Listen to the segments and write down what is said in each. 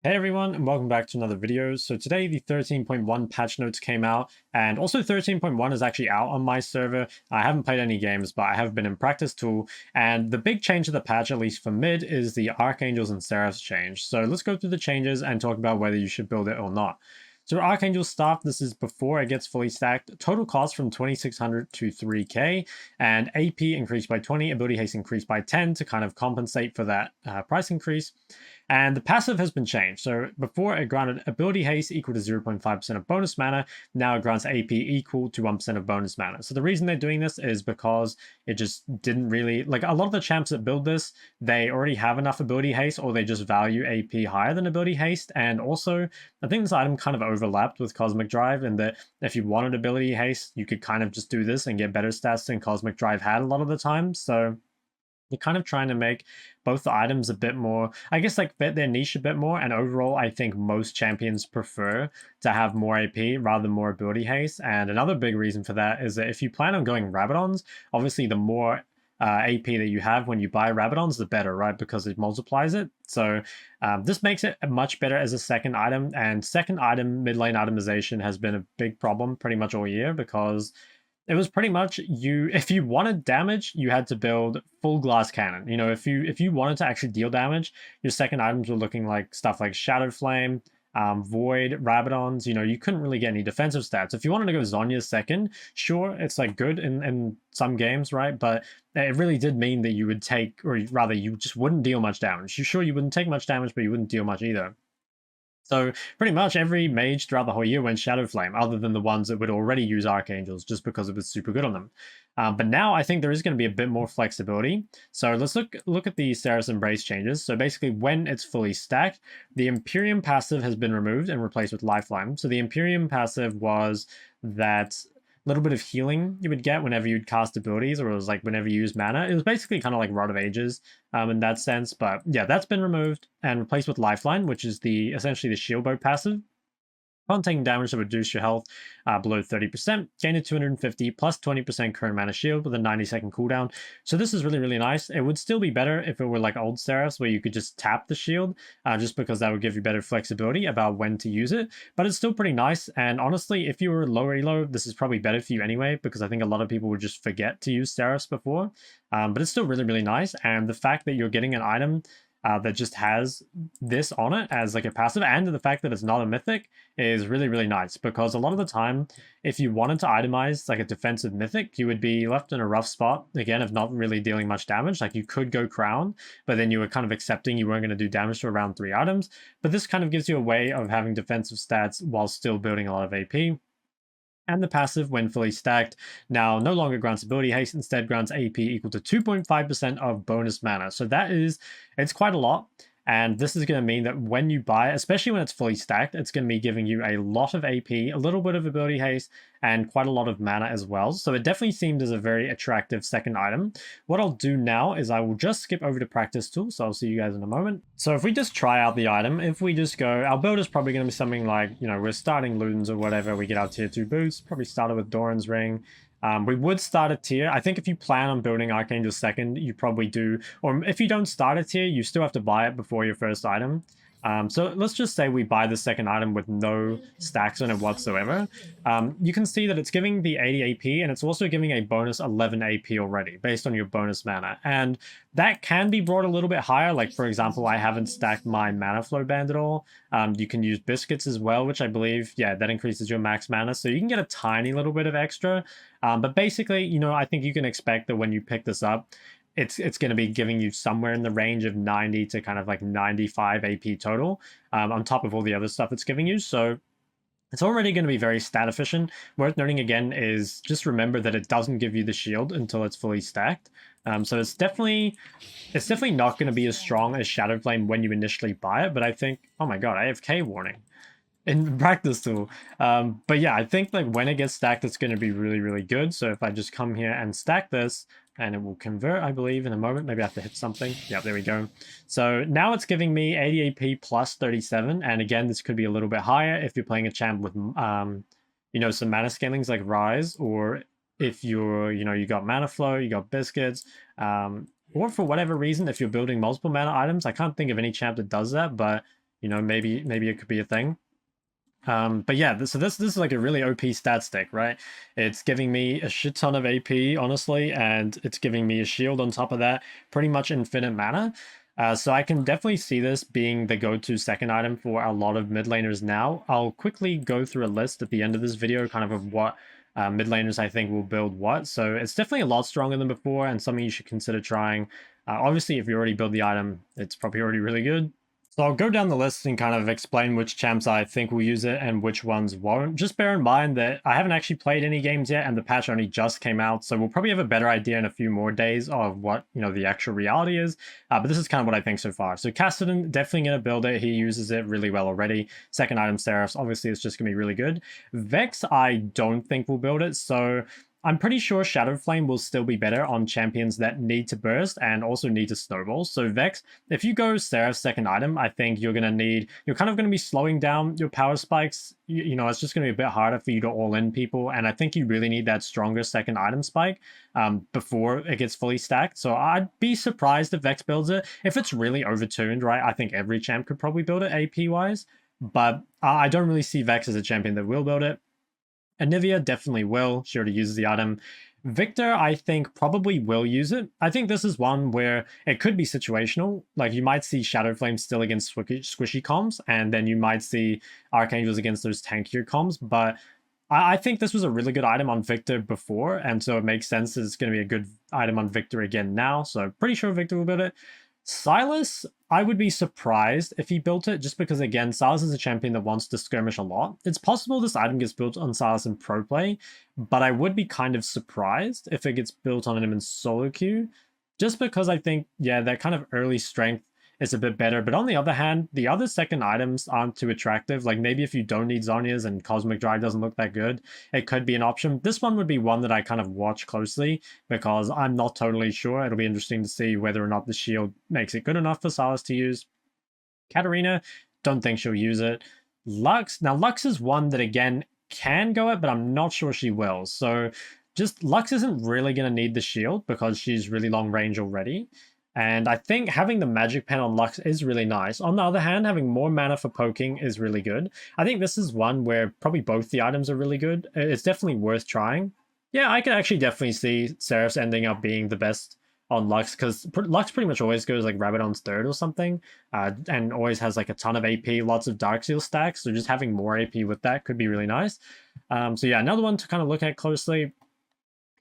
Hey everyone, and welcome back to another video. So today the 13.1 patch notes came out, and also 13.1 is actually out on my server. I haven't played any games, but I have been in practice tool, and the big change to the patch, at least for mid, is the Archangels and Seraphs change. So let's go through the changes and talk about whether you should build it or not. So Archangel staff, this is before it gets fully stacked. Total cost from 2600 to 3k, and AP increased by 20, ability haste increased by 10 to kind of compensate for that price increase. And the passive has been changed. So before it granted ability haste equal to 0.5% of bonus mana, now it grants AP equal to 1% of bonus mana. So the reason they're doing this is because it just didn't really, like a lot of the champs that build this, they already have enough ability haste or they just value AP higher than ability haste. And also, I think this item kind of overlapped with Cosmic Drive in that if you wanted ability haste, you could kind of just do this and get better stats than Cosmic Drive had a lot of the time. So you're kind of trying to make both the items a bit more, I guess, like fit their niche a bit more. And overall, I think most champions prefer to have more AP rather than more ability haste. And another big reason for that is that if you plan on going Rabadons, obviously the more AP that you have when you buy Rabadons, the better, right? Because it multiplies it. So this makes it much better as a second item. And second item, mid lane itemization has been a big problem pretty much all year because it was pretty much if you wanted damage, you had to build full glass cannon. You know, if you wanted to actually deal damage, your second items were looking like stuff like Shadow Flame, Void, Rabadons. You know, you couldn't really get any defensive stats. If you wanted to go Zhonya's second, sure, it's like good in some games, right? But it really did mean that you would take, or rather, you just wouldn't deal much damage. You sure you wouldn't take much damage, but you wouldn't deal much either. So pretty much every mage throughout the whole year went Shadow Flame, other than the ones that would already use Archangels just because it was super good on them. But now I think there is going to be a bit more flexibility. So let's look at the Seraph's Embrace changes. So basically when it's fully stacked, the Imperium passive has been removed and replaced with Lifeline. So the Imperium passive was that little bit of healing you would get whenever you'd cast abilities, or it was like whenever you use mana. It was basically kind of like Rod of Ages in that sense. But yeah, that's been removed and replaced with Lifeline, which is the essentially the shield bow passive. Upon taking damage to reduce your health below 30%, gain a 250 plus 20% current mana shield with a 90-second cooldown. So this is really, really nice. It would still be better if it were like old Seraphs where you could just tap the shield, just because that would give you better flexibility about when to use it. But it's still pretty nice. And honestly, if you were lower elo, this is probably better for you anyway, because I think a lot of people would just forget to use Seraphs before. But it's still really, really nice. And the fact that you're getting an item that just has this on it as like a passive, and the fact that it's not a mythic is really, really nice, because a lot of the time, if you wanted to itemize like a defensive mythic, you would be left in a rough spot, again, of not really dealing much damage. Like you could go crown, but then you were kind of accepting you weren't going to do damage to around 3 items. But this kind of gives you a way of having defensive stats while still building a lot of AP. And the passive, when fully stacked, now no longer grants ability haste, instead grants AP equal to 2.5% of bonus mana. So it's quite a lot. And this is going to mean that when you buy it, especially when it's fully stacked, it's going to be giving you a lot of AP, a little bit of ability haste, and quite a lot of mana as well. So it definitely seemed as a very attractive second item. What I'll do now is I will just skip over to practice tool, so I'll see you guys in a moment. So if we just try out the item, if we just go, our build is probably going to be something like, you know, we're starting Ludens or whatever, we get our tier 2 boots, probably started with Doran's Ring. We would start a tier. I think if you plan on building Archangel second, you probably do. Or if you don't start a tier, you still have to buy it before your first item. So let's just say we buy the second item with no stacks on it whatsoever. You can see that it's giving the 80 AP, and it's also giving a bonus 11 AP already based on your bonus mana. And that can be brought a little bit higher. Like, for example, I haven't stacked my mana flow band at all. You can use biscuits as well, which I believe, yeah, that increases your max mana. So you can get a tiny little bit of extra. But basically, you know, I think you can expect that when you pick this up, it's going to be giving you somewhere in the range of 90 to kind of like 95 AP total, on top of all the other stuff it's giving you. So it's already going to be very stat efficient. Worth noting again is just remember that it doesn't give you the shield until it's fully stacked. So it's definitely not going to be as strong as Shadow Flame when you initially buy it. But I think, oh my god, AFK warning in practice tool. But yeah, I think like when it gets stacked, it's going to be really, really good. So if I just come here and stack this, and it will convert, I believe, in a moment. Maybe I have to hit something. Yeah, there we go. So now it's giving me 80 AP plus 37. And again, this could be a little bit higher if you're playing a champ with, you know, some mana scalings like Rise, or if you're, you know, you got mana flow, you got biscuits, or for whatever reason, if you're building multiple mana items. I can't think of any champ that does that, but You know, maybe it could be a thing. But yeah, so this is like a really OP stat stick, right? It's giving me a shit ton of AP, honestly, and it's giving me a shield on top of that, pretty much infinite mana. So I can definitely see this being the go-to second item for a lot of mid laners now. I'll quickly go through a list at the end of this video, kind of what mid laners I think will build what. So it's definitely a lot stronger than before, and something you should consider trying. Obviously, if you already build the item, it's probably already really good. So I'll go down the list and kind of explain which champs I think will use it and which ones won't. Just bear in mind that I haven't actually played any games yet and the patch only just came out, so we'll probably have a better idea in a few more days of what, you know, the actual reality is. But this is kind of what I think so far. So Cassidy, definitely going to build it. He uses it really well already. Second item, Seraphs, obviously it's just going to be really good. Vex, I don't think will build it, so I'm pretty sure Shadow Flame will still be better on champions that need to burst and also need to snowball. So Vex, if you go Seraph's second item, I think you're kind of going to be slowing down your power spikes. You know, it's just going to be a bit harder for you to all in people. And I think you really need that stronger second item spike before it gets fully stacked. So I'd be surprised if Vex builds it. If it's really overtuned, right, I think every champ could probably build it AP wise. But I don't really see Vex as a champion that will build it. Anivia definitely will. She already uses the item. Victor, I think, probably will use it. I think this is one where it could be situational. Like, you might see Shadow Flame still against squishy comms, and then you might see Archangels against those tankier comms, but I think this was a really good item on Victor before, and so it makes sense that it's going to be a good item on Victor again now, so pretty sure Victor will build it. Sylas, I would be surprised if he built it, just because, again, Sylas is a champion that wants to skirmish a lot. It's possible this item gets built on Sylas in pro play, but I would be kind of surprised if it gets built on him in solo queue, just because I think, yeah, that kind of early strength is a bit better. But on the other hand, the other second items aren't too attractive. Like, maybe if you don't need Zhonya's and Cosmic Drive doesn't look that good, it could be an option. This one would be one that I kind of watch closely because I'm not totally sure. It'll be interesting to see whether or not the shield makes it good enough for Sylas to use. Katarina, don't think she'll use it. Lux, now Lux is one that, again, can go it, but I'm not sure she will. So just Lux isn't really going to need the shield because she's really long range already. And I think having the magic pen on Lux is really nice. On the other hand, having more mana for poking is really good. I think this is one where probably both the items are really good. It's definitely worth trying. Yeah, I could actually definitely see Seraph's ending up being the best on Lux, because Lux pretty much always goes like Rabadon's third or something, and always has like a ton of AP, lots of Darksteel stacks, so just having more AP with that could be really nice. So yeah, another one to kind of look at closely.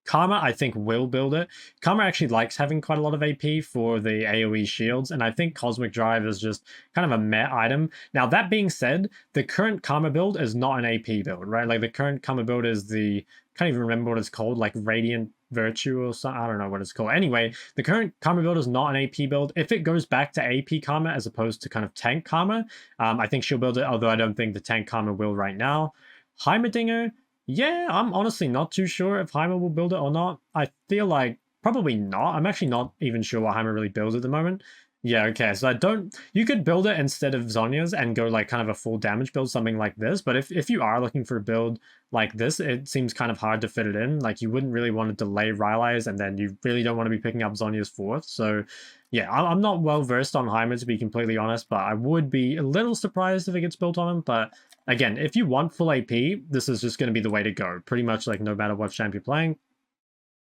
Karma, I think, will build it. Karma actually likes having quite a lot of AP for the AoE shields, and I think Cosmic Drive is just kind of a meh item. Now, that being said, the current Karma build is not an AP build, right? Like, the current Karma build is the... can't even remember what it's called, like Radiant Virtue or something. I don't know what it's called. Anyway, the current Karma build is not an AP build. If it goes back to AP Karma as opposed to kind of tank Karma, I think she'll build it, although I don't think the tank Karma will right now. Heimerdinger, yeah, I'm honestly not too sure if Heimer will build it or not. I feel like probably not. I'm actually not even sure what Heimer really builds at the moment. Yeah, okay, so I don't... you could build it instead of Zhonya's and go like kind of a full damage build, something like this, but if you are looking for a build like this, it seems kind of hard to fit it in. Like, you wouldn't really want to delay Rylai's, and then you really don't want to be picking up Zhonya's fourth, so yeah, I'm not well versed on Heimer, to be completely honest, but I would be a little surprised if it gets built on him. But again, if you want full AP, this is just going to be the way to go, pretty much, like, no matter what champ you're playing.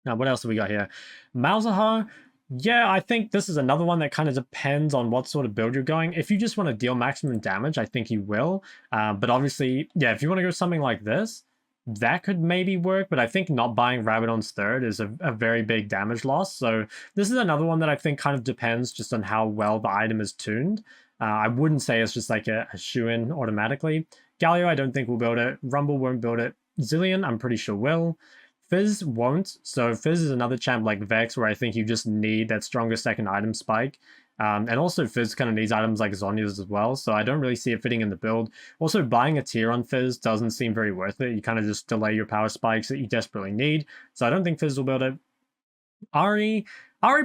Now, what else have we got here? Malzahar, yeah, I think this is another one that kind of depends on what sort of build you're going. If you just want to deal maximum damage, I think you will. But obviously, yeah, if you want to go something like this, that could maybe work. But I think not buying Rabadon's third is a very big damage loss. So this is another one that I think kind of depends just on how well the item is tuned. I wouldn't say it's just like a shoe-in automatically. Galio, I don't think will build it. Rumble won't build it. Zillion, I'm pretty sure will. Fizz won't. So Fizz is another champ like Vex where I think you just need that stronger second item spike. And also Fizz kind of needs items like Zhonya's as well, so I don't really see it fitting in the build. Also, buying a tier on Fizz doesn't seem very worth it. You kind of just delay your power spikes that you desperately need, so I don't think Fizz will build it. Ari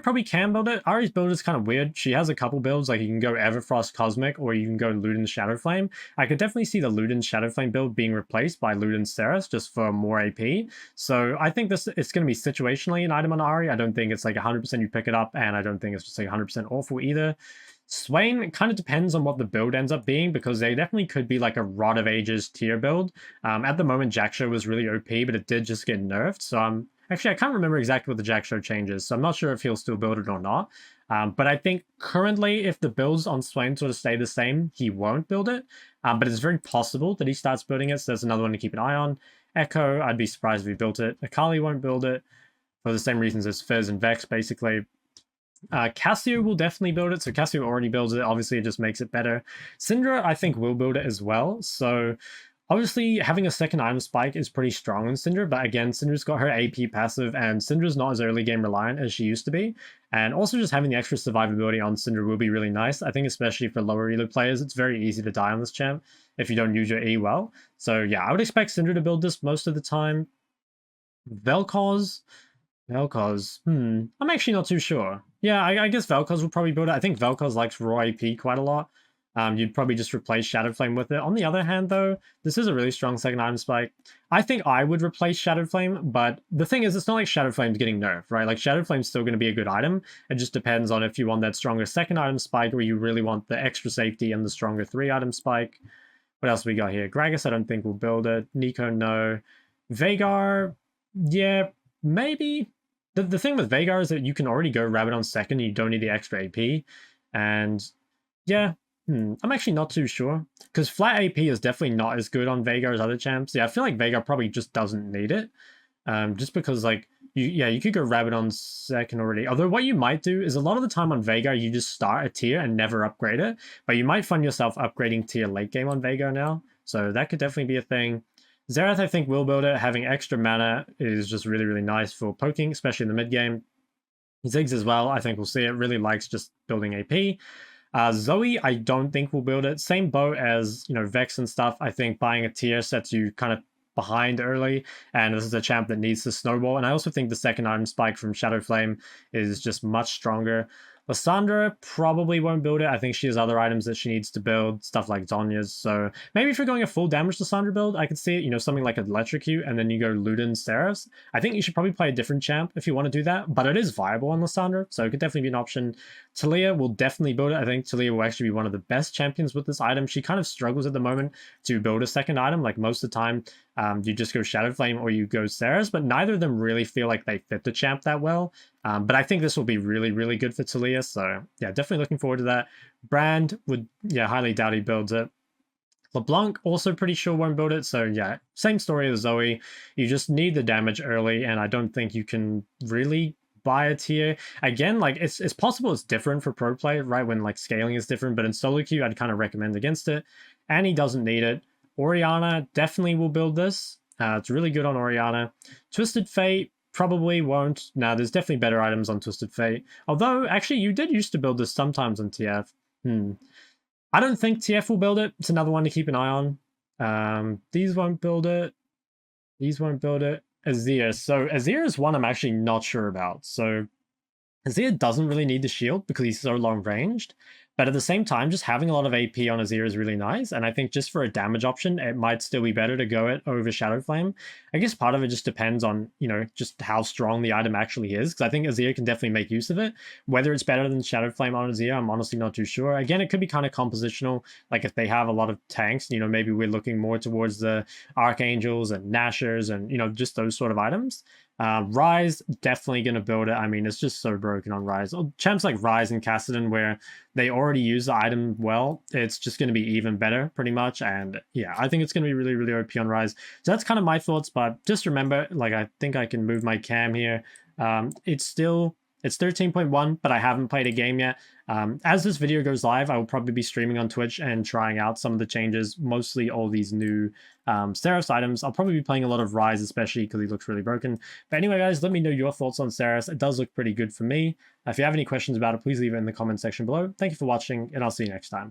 probably can build it. Ari's build is kind of weird. She has a couple builds, like you can go Everfrost Cosmic or you can go Luden's Shadow Flame. I could definitely see the Luden's Shadow Flame build being replaced by Luden's Seraph's just for more AP. So I think it's going to be situationally an item on Ari. I don't think it's like 100% you pick it up, and I don't think it's just like 100% awful either. Swain kind of depends on what the build ends up being, because they definitely could be like a Rod of Ages tier build. At the moment, Jackshow was really OP, but it did just get nerfed. So actually, I can't remember exactly what the Jackshow changes, so I'm not sure if he'll still build it or not. But I think currently, if the builds on Swain sort of stay the same, he won't build it. But it's very possible that he starts building it, so there's another one to keep an eye on. Echo, I'd be surprised if he built it. Akali won't build it for the same reasons as Fizz and Vex, basically. Cassio will definitely build it, so Cassio already builds it. Obviously, it just makes it better. Syndra, I think, will build it as well. So obviously, having a second item spike is pretty strong in Syndra, but again, Syndra's got her AP passive, and Syndra's not as early game reliant as she used to be. And also just having the extra survivability on Syndra will be really nice. I think especially for lower elo players, it's very easy to die on this champ if you don't use your E well. So yeah, I would expect Syndra to build this most of the time. Vel'Koz, I'm actually not too sure. Yeah, I guess Vel'Koz will probably build it. I think Vel'Koz likes raw AP quite a lot. You'd probably just replace Shadow Flame with it. On the other hand, though, this is a really strong second item spike. I think I would replace Shadow Flame, but the thing is, it's not like Shadow Flame's getting nerfed, right? Like, Shadow Flame's still going to be a good item. It just depends on if you want that stronger second item spike, or you really want the extra safety and the stronger 3-item spike. What else we got here? Gragas, I don't think will build it. Nico, no. Veigar, yeah, maybe. The thing with Veigar is that you can already go Rabbit on second, and you don't need the extra AP. And yeah, I'm actually not too sure. Because flat AP is definitely not as good on Veigar as other champs. Yeah, I feel like Veigar probably just doesn't need it. Just because, like, you could go Rabbit on second already. Although what you might do is a lot of the time on Veigar, you just start a tier and never upgrade it. But you might find yourself upgrading tier late game on Veigar now. So that could definitely be a thing. Xerath, I think, will build it. Having extra mana is just really, really nice for poking, especially in the mid game. Ziggs as well, I think we'll see it. Really likes just building AP. Zoe, I don't think will build it. Same boat as, Vex and stuff. I think buying a tier sets you kind of behind early, and this is a champ that needs to snowball. And I also think the second item spike from Shadow Flame is just much stronger. Lysandra probably won't build it. I think she has other items that she needs to build, stuff like Zonya's. So maybe if you're going a full damage Lysandra build, I could see it, something like Electrocute, and then you go Luden, Seraphs. I think you should probably play a different champ if you want to do that, but it is viable on Lysandra, so it could definitely be an option. Taliyah will definitely build it. I think Taliyah will actually be one of the best champions with this item. She kind of struggles at the moment to build a second item. Like, most of the time, you just go Shadow Flame or you go Seraphs, but neither of them really feel like they fit the champ that well. But I think this will be really, really good for Taliyah. So yeah, definitely looking forward to that. Brand would, highly doubt he builds it. LeBlanc also pretty sure won't build it. So yeah, same story as Zoe. You just need the damage early, and I don't think you can really buy a tier. Again, like, it's possible it's different for pro play, right? When like scaling is different, but in solo queue, I'd kind of recommend against it. And he doesn't need it. Orianna definitely will build this. It's really good on Orianna. Twisted Fate probably won't. Now, there's definitely better items on Twisted Fate. Although, actually, you did used to build this sometimes on TF. I don't think TF will build it. It's another one to keep an eye on. These won't build it. These won't build it. Azir. So Azir is one I'm actually not sure about. So Azir doesn't really need the shield because he's so long ranged. But at the same time, just having a lot of AP on Azir is really nice. And I think just for a damage option, it might still be better to go it over Shadow Flame. I guess part of it just depends on, just how strong the item actually is. Because I think Azir can definitely make use of it. Whether it's better than Shadow Flame on Azir, I'm honestly not too sure. Again, it could be kind of compositional. Like, if they have a lot of tanks, maybe we're looking more towards the Archangels and Nashers and, just those sort of items. Rise, definitely going to build it. I mean, it's just so broken on Rise. Champs like Rise and Kassadin, where they already use the item well, it's just going to be even better, pretty much. And yeah, I think it's going to be really, really OP on Rise. So that's kind of my thoughts, but just remember, like, I think I can move my cam here. It's 13.1, but I haven't played a game yet. As this video goes live, I will probably be streaming on Twitch and trying out some of the changes, mostly all these new Seraph's items. I'll probably be playing a lot of Rise, especially because he looks really broken. But anyway, guys, let me know your thoughts on Seraph's. It does look pretty good for me. If you have any questions about it, please leave it in the comment section below. Thank you for watching, and I'll see you next time.